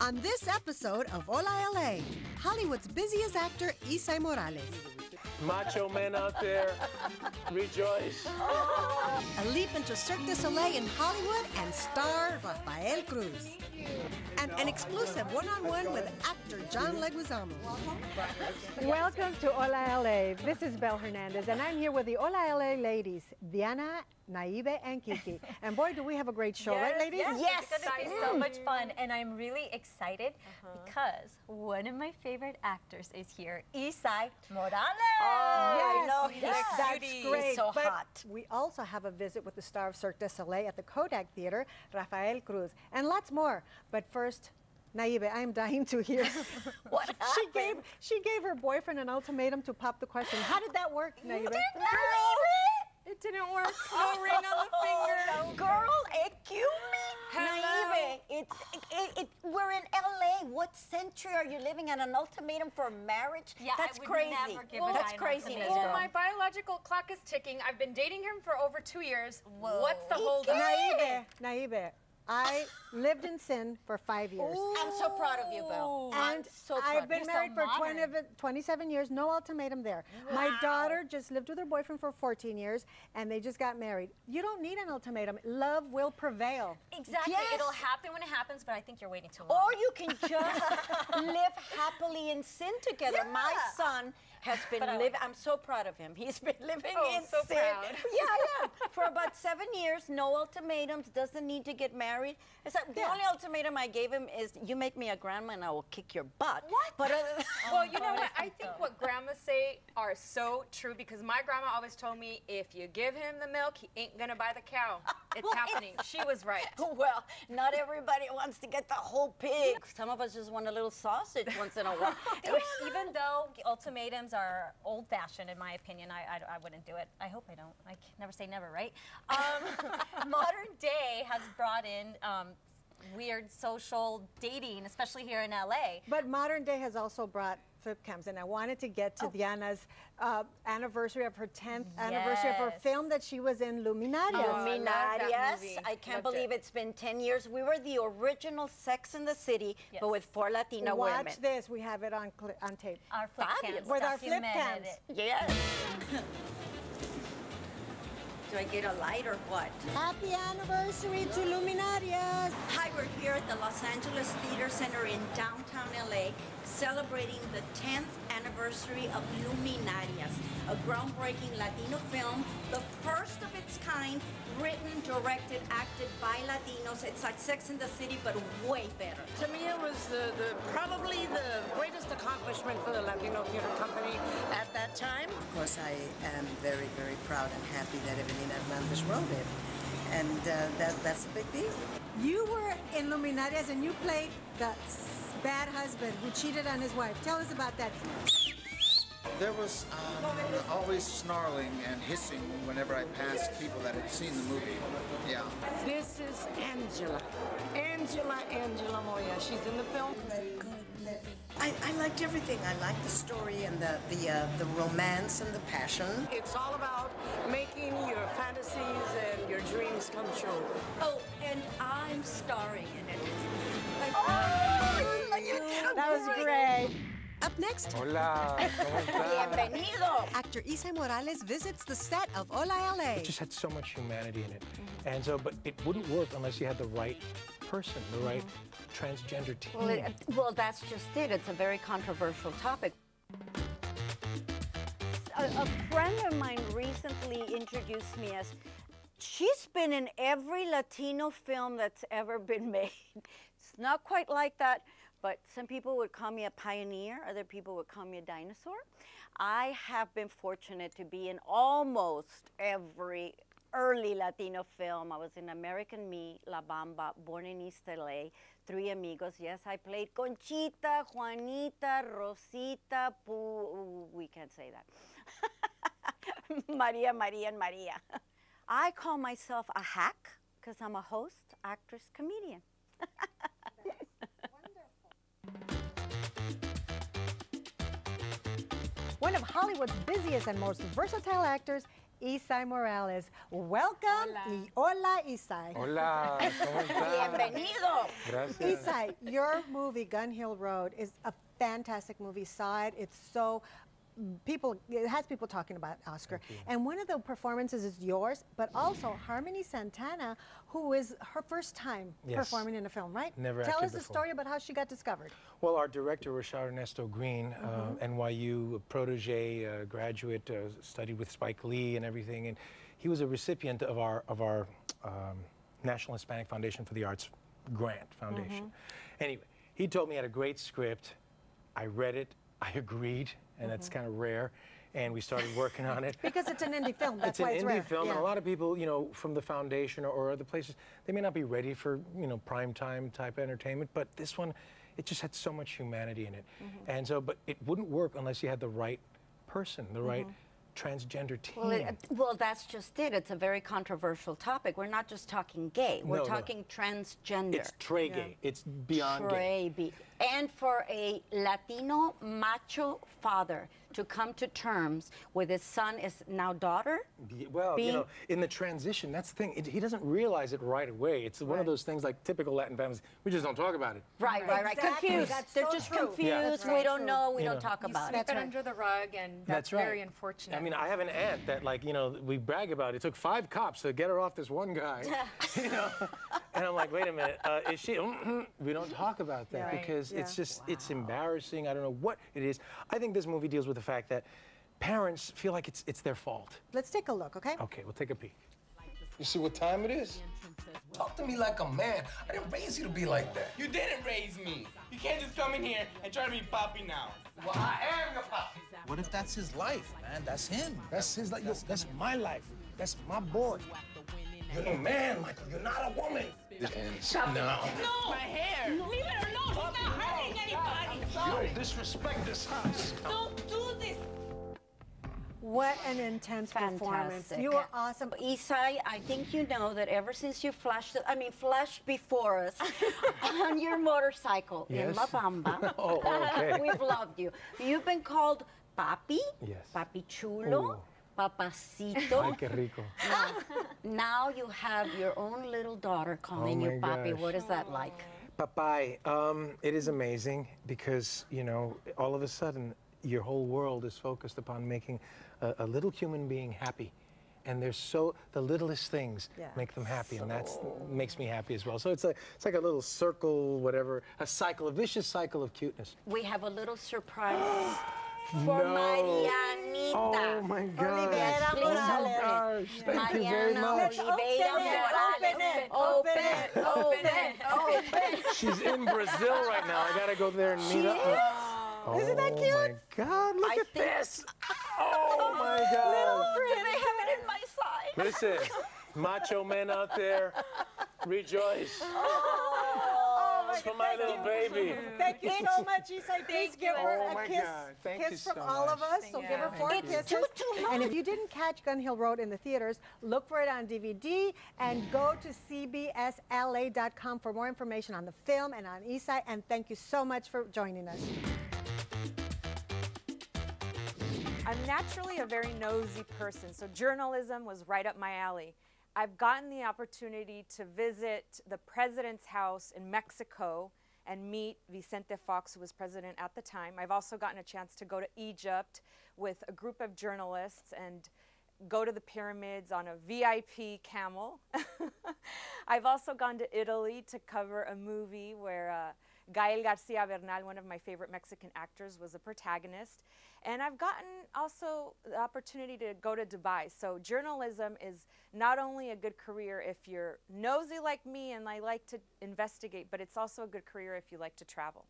On this episode of Hola LA, Hollywood's busiest actor, Isai Morales. Macho men out there, rejoice. A leap into Cirque du Soleil in Hollywood and star Rafael Cruz. And an exclusive one-on-one with actor John Leguizamo. Welcome to Hola LA. This is Belle Hernandez, and I'm here with the Hola LA ladies, Diana, Naive, and Kiki. And boy, do we have a great show, right, ladies? Yes, it's going to be so much fun, and I'm really excited because one of my favorite actors is here, Isai Morales. Yes, I know, that's he's great. so but hot. We also have a visit with the star of Cirque du Soleil at the Kodak Theater, Rafael Cruz, and lots more. But first, Naive, I'm dying to hear. What happened? She gave her boyfriend an ultimatum to pop the question. How did that work, Naive? It didn't work. No ring on the finger. Girl, excuse me. Naive, we're in LA. What century are you living in? An ultimatum for marriage? Yeah, that's I would crazy. never give a guy That's an craziness, ultimatum. girl. My biological clock is ticking. I've been dating him for over 2 years. Whoa. What's the holdup? Naive, I lived in sin for 5 years. I'm so proud of you, Bill. And I've been married for 27 years, no ultimatum there. My daughter just lived with her boyfriend for 14 years, and they just got married. You don't need an ultimatum. Love will prevail. Exactly. Yes. It'll happen when it happens, but I think you're waiting too long. Or you can just live happily in sin together. Yeah. My son has been living, I'm so proud of him. He's been living in so sin. proud. Yeah, for about 7 years, no ultimatums, doesn't need to get married. It's like, the only ultimatum I gave him is, you make me a grandma and I will kick your butt. What? But Well, you know what? I think what grandmas say are so true because my grandma always told me, if you give him the milk, he ain't gonna buy the cow. It's happening. She was right. well, not everybody wants to get the whole pig. Some of us just want a little sausage once in a while. Even though ultimatums are old-fashioned, in my opinion, I wouldn't do it. I hope I don't. I can never say never, right? Modern day has brought in weird social dating, especially here in LA. But modern day has also brought flip cams, and I wanted to get to Diana's anniversary of her 10th anniversary of her film that she was in, Luminarias. Luminarias. I can't believe it's been 10 years. We were the original Sex in the City, but with 4 Latina women. Watch this. We have it on tape. Our flip cams With our flip documented cams. it. Yes. Do I get a light or what? Happy anniversary to Luminarias. Hi, we're here at the Los Angeles Theater Center in downtown LA, celebrating the 10th anniversary of Luminarias, a groundbreaking Latino film, the first of its kind, written, directed, acted by Latinos. It's like Sex in the City, but way better. To me, it was probably the greatest accomplishment for the Latino Theater Company at that time. Of course, I am very, very proud and happy that Evelina Hernandez wrote it. And that's a big deal. You were in Luminarias and you played the bad husband who cheated on his wife. Tell us about that. There was always snarling and hissing whenever I passed people that had seen the movie. Yeah. This is Angela. Angela Moya. She's in the film. I liked everything. I liked the story and the romance and the passion. It's all about making your fantasies and your dreams come true. Oh, and I'm starring in it. That was great. Up next, Hola, ¿cómo estás? Bienvenido. actor Isai Morales visits the set of Hola LA. It just had so much humanity in it. And so, but it wouldn't work unless you had the right person, the right transgender team. Well, that's just it. It's a very controversial topic. A friend of mine recently introduced me as, she's been in every Latino film that's ever been made. It's not quite like that, but some people would call me a pioneer, other people would call me a dinosaur. I have been fortunate to be in almost every early Latino film. I was in American Me, La Bamba, Born in East LA, Three Amigos. Yes, I played Conchita, Juanita, Rosita, we can't say that. Maria, and Maria. I call myself a hack because I'm a host, actress, comedian. One of Hollywood's busiest and most versatile actors, Isai Morales. Welcome. Y hola, Isai. Hola, ¿cómo estás? Bienvenido. Gracias. Isai, your movie, Gun Hill Road, is a fantastic movie. Saw it. It's so... it has people talking about Oscar. And one of the performances is yours, but also Harmony Santana, who is her first time performing in a film, right? Never Tell acted us the before. story about how she got discovered. Well, our director, Rashad Ernesto Green, NYU protege, graduate, studied with Spike Lee and everything, and he was a recipient of our National Hispanic Foundation for the Arts grant foundation. Anyway, he told me he had a great script. I read it. I agreed, and that's kind of rare. And we started working on it. Because it's an indie film, that's why it's an rare. indie film, and a lot of people, you know, from the foundation or other places, they may not be ready for, you know, prime time type entertainment, but this one, it just had so much humanity in it. And so, but it wouldn't work unless you had the right person, the right transgender team. Well, that's just it. It's a very controversial topic. We're not just talking gay. We're talking transgender. It's tray gay. It's beyond gay. And for a Latino macho father to come to terms with his son is now daughter? Well, you know, in the transition, that's the thing. He doesn't realize it right away. It's one of those things like typical Latin families. We just don't talk about it. Right. Exactly. Confused. That's They're so just true. confused. Yeah. We don't know. We You don't know. talk about Sweep it. it under the rug, and that's very unfortunate. I mean, I have an aunt that, like, you know, we brag about it. It took 5 cops to get her off this one guy. You know? And I'm like, wait a minute, is she? We don't talk about that because it's just, it's embarrassing. I don't know what it is. I think this movie deals with the fact that parents feel like it's their fault. Let's take a look, okay? Okay, we'll take a peek. You see what time it is? Talk to me like a man. I didn't raise you to be like that. You didn't raise me. You can't just come in here and try to be Poppy now. Well, I am your pop. What if that's his life, man? That's him. That's his life. That's my life. That's my boy. You're a man, Michael. You're not a woman. It ends now. No! My hair! Leave it alone! He's not hurting anybody! You don't disrespect this house. Don't do this! What an intense performance. You were awesome. Isai, I think you know that ever since you flashed before us on your motorcycle in La Bamba, we've loved you. You've been called Papi, Papi Chulo, Papacito. Ay, qué rico. Now you have your own little daughter calling you Papi. What is that like? Papai, it is amazing because, you know, all of a sudden, your whole world is focused upon making a little human being happy. And the littlest things make them happy, and that makes me happy as well. So it's like a little circle, whatever, a vicious cycle of cuteness. We have a little surprise for Marianita. Oh my God. Olivera Morales. Thank you very much. Open. She's in Brazil right now. I gotta go there and meet up. Isn't that cute? Oh my God, look at this. Oh my God. They have it in my side. Listen, macho men out there, rejoice. It's for my little baby. Thank you so much, Isai. Please give her a kiss from all of us. So give her 4 kisses. And if you didn't catch Gun Hill Road in the theaters, look for it on DVD and go to cbsla.com for more information on the film and on Isai. And thank you so much for joining us. I'm naturally a very nosy person, so journalism was right up my alley. I've gotten the opportunity to visit the president's house in Mexico and meet Vicente Fox, who was president at the time. I've also gotten a chance to go to Egypt with a group of journalists and go to the pyramids on a VIP camel. I've also gone to Italy to cover a movie where Gael Garcia Bernal, one of my favorite Mexican actors, was a protagonist. And I've gotten also the opportunity to go to Dubai. So journalism is not only a good career if you're nosy like me and I like to investigate, but it's also a good career if you like to travel.